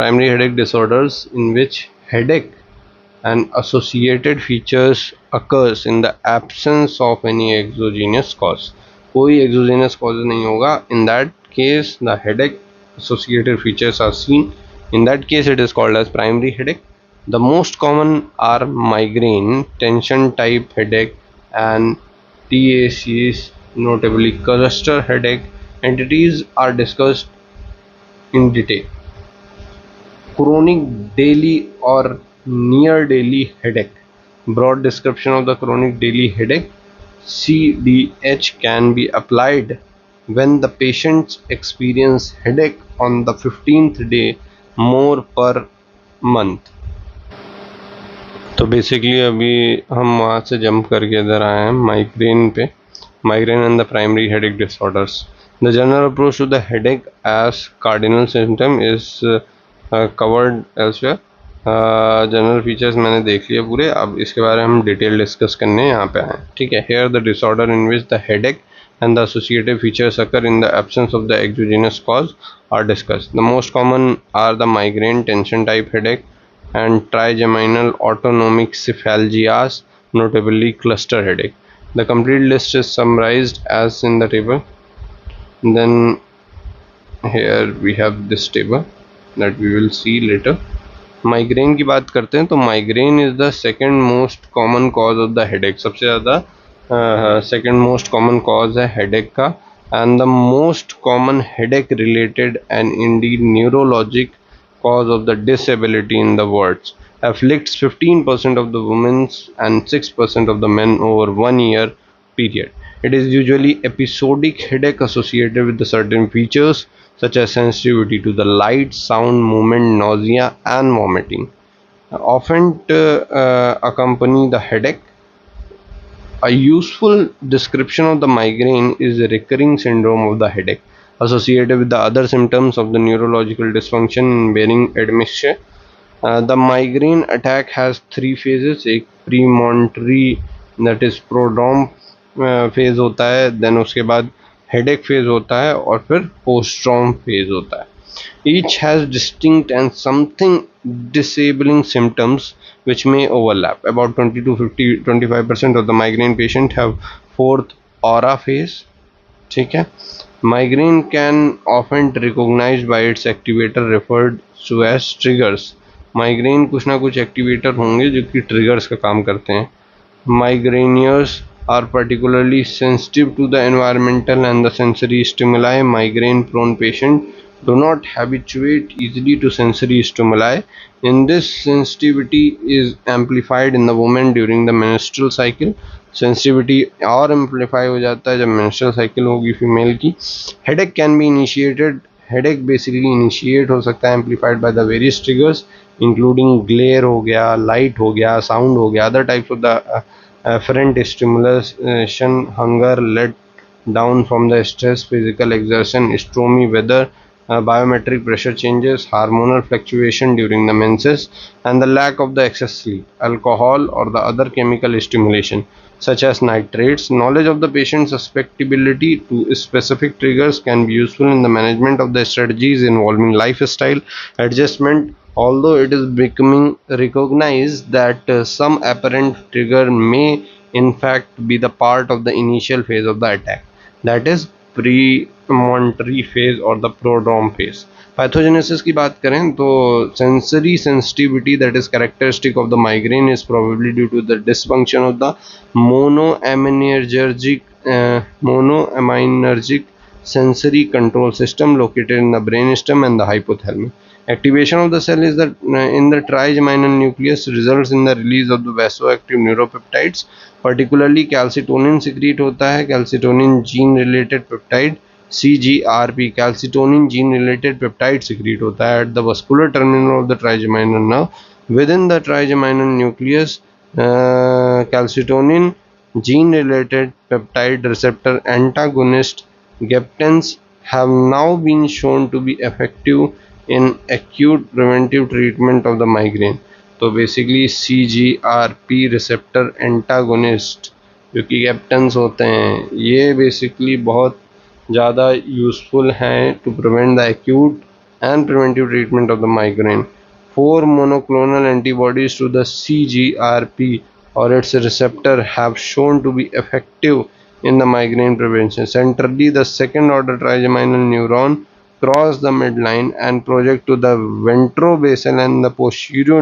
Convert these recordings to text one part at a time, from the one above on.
primary headache disorders in which headache and associated features occurs in the absence of any exogenous cause. कोई exogenous cause नहीं होगा. In that case the headache associated features are seen. In that case it is called as primary headache. The most common are migraine, tension type headache, and TACs, notably cluster headache. Entities are discussed in detail. Chronic daily or near daily headache. Broad description of the chronic daily headache. CDH can be applied when the patients experience headache on the 15th day more per month. तो basically अभी हम वहाँ से jump करके इधर आए हैं migraine पे. Migraine and the primary headache disorders. The general approach to the headache as cardinal symptom is covered elsewhere. General features मैंने देख लिए पूरे. अब इसके बारे में हम डिटेल डिस्कस करने यहाँ पे आए. ठीक है. Here the disorder in which the headache and the associated features occur in the absence of the exogenous cause are discussed. The most common are the migraine, tension type headache, and trigeminal autonomic cephalgias, notably cluster headache. The complete list is summarized as in the table. Then here we have this table that we will see later. Migraine की बात करते हैं तो migraine is the second most common cause of the headache. सबसे ज़्यादा second most common cause है headache का. And the most common headache related and Indeed neurologic cause of the disability in the world afflicts 15% of the women and 6% of the men over 1 year period. It is usually episodic headache associated with the certain features such as sensitivity to the light, sound, movement, nausea and vomiting. Often accompany the headache. A useful description of the migraine is the recurring syndrome of the headache associated with the other symptoms of the neurological dysfunction bearing admixture. The migraine attack has 3 phases. एक premonitory that is prodrome phase होता है, then उसके बाद headache phase होता है और फिर postdrome phase होता है. Each has distinct and something disabling symptoms which may overlap. About 20 to 25% of the migraine patient have fourth aura phase. ठीक है. Migraine can often recognized by its activator referred to as triggers. Migraine कुछ ना कुछ activator होंगे जो कि triggers का काम करते हैं. Migraineurs are particularly sensitive to the environmental and the sensory stimuli. Migraine prone patients do not habituate easily to sensory stimuli. In this, sensitivity is amplified in the woman during the menstrual cycle. Sensitivity और amplify हो जाता है जब menstrual cycle होगी female की. Headache can be initiated. Headache basically initiate हो सकता है amplified by the various triggers including glare हो गया, लाइट हो गया, साउंड हो गया, other types of the afferent stimulation, hunger, let down from the stress, physical exertion, stormy weather, biometric pressure changes, hormonal fluctuation during the menses, and the lack of the excess sleep, alcohol or the other chemical stimulation such as nitrates. Knowledge of the patient's susceptibility to specific triggers can be useful in the management of the strategies involving lifestyle adjustment. Although it is becoming recognized that some apparent trigger may in fact be the part of the initial phase of the attack, that is premonitory phase or the prodrome phase. Pathogenesis की बात करें तो sensory sensitivity that is characteristic of the migraine is probably due to the dysfunction of the monoaminergic sensory control system located in the brainstem and the hypothalamus. Activation of the cell is that in the trigeminal nucleus results in the release of the vasoactive neuropeptides. Particularly calcitonin secrete होता है. Calcitonin gene related peptide CGRP, calcitonin gene related peptide secrete होता है at the vascular terminal of the trigeminal nerve. Within the trigeminal nucleus, calcitonin gene related peptide receptor antagonist geptins have now been shown to be effective in acute preventive treatment of the migraine. तो basically CGRP receptor antagonist जो कि गैप्टन्स होते हैं ये basically बहुत ज़्यादा useful हैं to prevent the acute and preventive treatment of the migraine. Four monoclonal antibodies to the CGRP or its receptor have shown to be effective in the migraine prevention. Centrally, the second order trigeminal neuron cross the midline and project to the ventrobasal and the posterior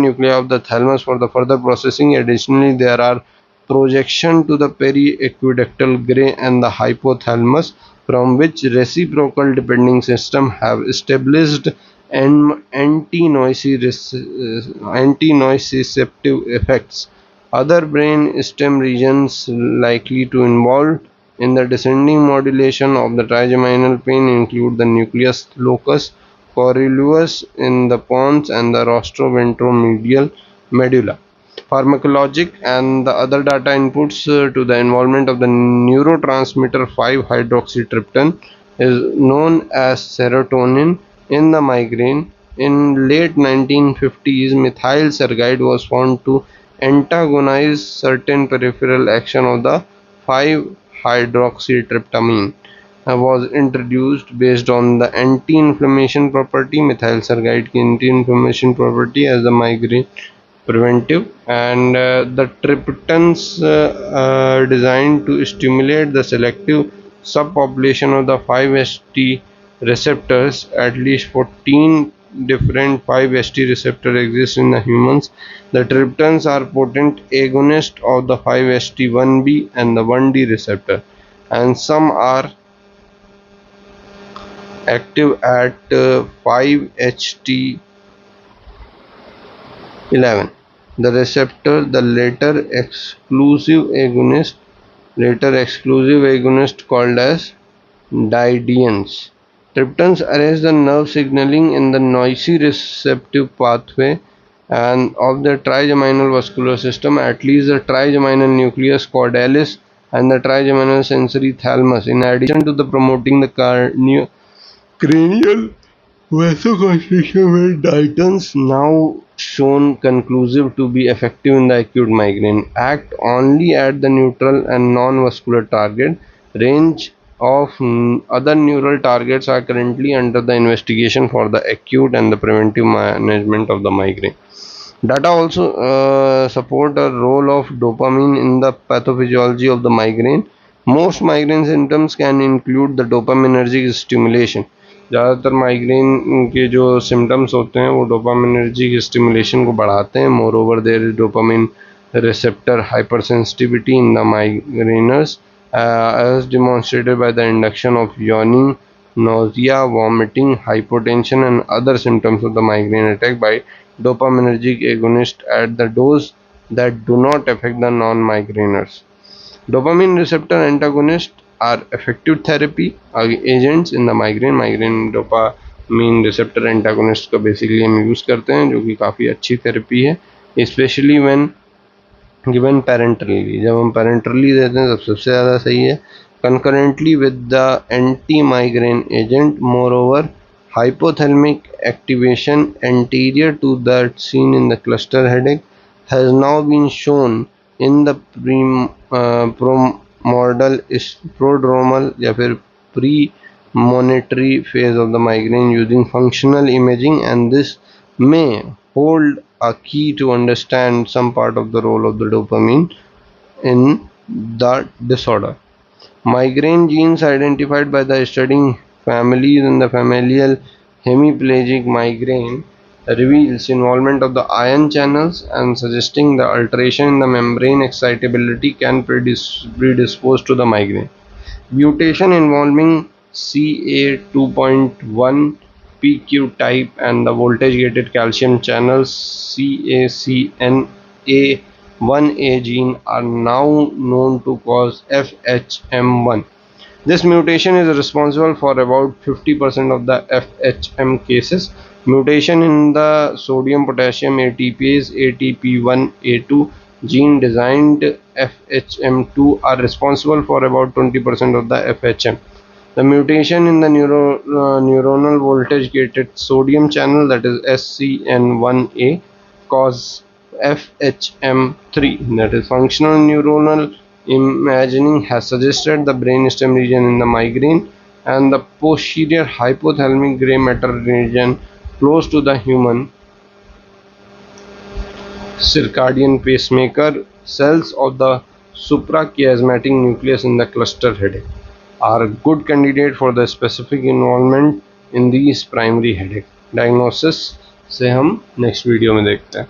nuclei of the thalamus for the further processing. Additionally, there are projection to the periaqueductal gray and the hypothalamus, from which reciprocal depending system have established an anti-nociceptive effects. Other brain stem regions likely to involve in the descending modulation of the trigeminal pain include the nucleus locus coeruleus in the pons and the rostroventromedial medulla. Pharmacologic and the other data inputs to the involvement of the neurotransmitter 5-hydroxytryptophan is known as serotonin in the migraine. In late 1950s, methyl sergide was found to antagonize certain peripheral action of the 5-hydroxytryptamine was introduced based on the anti-inflammation property. Methyl sergide की anti-inflammation property as the migraine preventive, and the triptans designed to stimulate the selective subpopulation of the 5-HT receptors. At least 14 different 5-HT receptors exist in the humans. The triptans are potent agonists of the 5-HT1B and the 1D receptor, and some are active at 5-HT11. The receptor, the later exclusive agonist called as didians. Triptans arrest the nerve signaling in the nociceptive pathway and of the trigeminal vascular system, at least the trigeminal nucleus caudalis and the trigeminal sensory thalamus. In addition to the promoting the cranial vasoconstriction, where dietons now shown conclusive to be effective in the acute migraine, act only at the neutral and non-vascular target. Range of other neural targets are currently under the investigation for the acute and the preventive management of the migraine. Data also support a role of dopamine in the pathophysiology of the migraine. Most migraine symptoms can include the dopaminergic stimulation. ज़्यादातर migraine के जो symptoms होते हैं वो dopaminergic stimulation को बढ़ाते हैं. Moreover there is dopamine receptor hypersensitivity in the migraineurs, as demonstrated by the induction of yawning, nausea, vomiting, hypotension, and other symptoms of the migraine attack by dopaminergic agonist at the dose that do not affect the non-migraineurs. Dopamine receptor antagonists are effective therapy agents in the migraine dopamine receptor antagonist का basically हम use करते हैं, जो कि काफ़ी अच्छी therapy है, especially when given parenterally. जब हम parenterally देते हैं तब सबसे ज़्यादा सही है. Concurrently with the anti-migraine agent, moreover, hypothalamic activation anterior to that seen in the cluster headache has now been shown in the prodromal या फिर premonitory phase of the migraine using functional imaging, and this may hold a key to understand some part of the role of the dopamine in the disorder. Migraine genes identified by the studying families in the familial hemiplegic migraine reveals involvement of the ion channels, and suggesting the alteration in the membrane excitability can predispose to the migraine. Mutation involving CA2.1 PQ type and the voltage gated calcium channels CACNA1A gene are now known to cause FHM1. This mutation is responsible for about 50% of the FHM cases. Mutation in the sodium potassium ATPase ATP1A2 gene designed FHM2 are responsible for about 20% of the FHM. The mutation in the neuronal voltage gated sodium channel, that is SCN1A, cause FHM3, that is functional neuronal imaging has suggested the brainstem region in the migraine and the posterior hypothalamic gray matter region close to the human circadian pacemaker cells of the suprachiasmatic nucleus in the cluster headache are a good candidate for the specific involvement in these primary headache diagnosis से हम next video में देखते हैं।